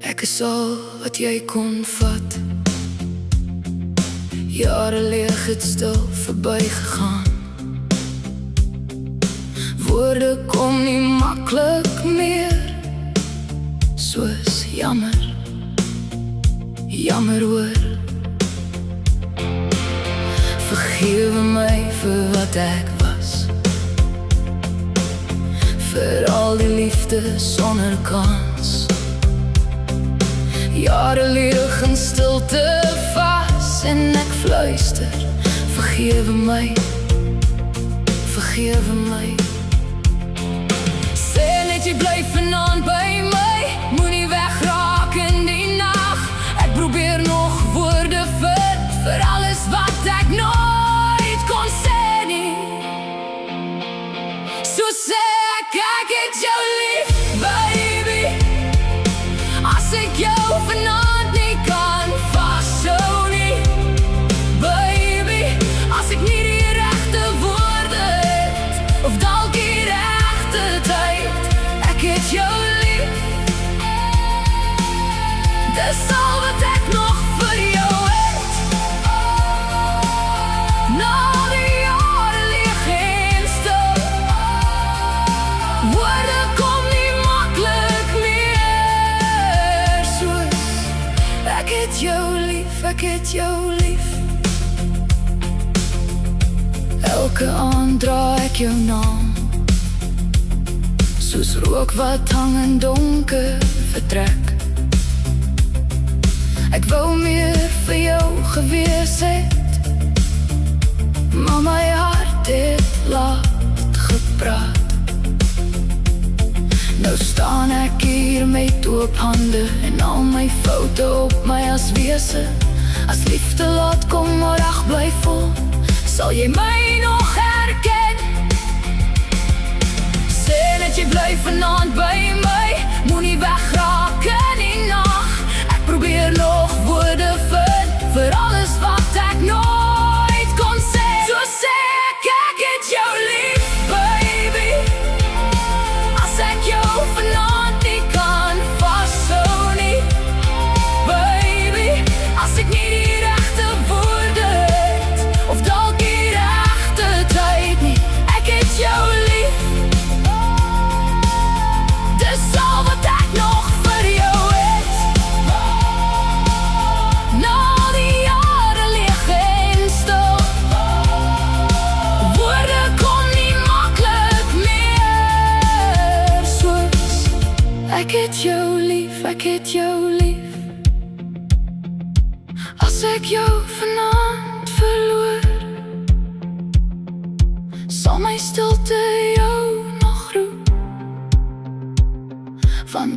Ek is al wat jy kon vat. Jare leeg het stil verby gegaan. Woorde kom nie maklik meer, soos jammer, jammer hoor. Vergewe my vir wat ek was, vir al die liefde sonder kans. Jare leeg in stilte vas en ek fluister, vergewe my, vergewe my. Sê net jy bly vanaand by my, moenie wegraak in die nag. Ek probeer nog woorde vind vir alles wat ek nooit kon sê nie. So sê ek het jou lief, baby. As ek jou vanaand nie kan vashou nie, baby. As ek nie die regte woorde het, of dalk die regte tyd, ek het jou lief. Dis al wat ek nog vir jou het. Na die jare leeg en stil, woorde kom nie maklik meer, soos ek het jou lief, ek het jou lief. Elke aand dra ek jou naam, soos rook wat hang in donker vertrek. Ek wou meer vir jou gewees het, maar my hart het laat gepraat. Nou staan ek hier met oop hande en al my foute op my as wese. As liefde laat kom maar ag bly vol, sal jy my nog herken. Sê net jy bly vanaand by my, moenie wegraak in die nag. Ek probeer nog woorde vind vir alles wat ek nooit kon sê. So sê ek het jou lief, baby. As ek jou vanaand nie kan vashou nie, baby. As ek nie die regte woorde het, of dalk die regte tyd nie, ek het jou lief. Dis al wat ek nog vir jou het. Na die jare leeg en stil, woorde kom nie maklik meer, soos ek het jou lief, ek het jou lief. As ek jou vanaand verloor, sal my stilte jou nog roep, want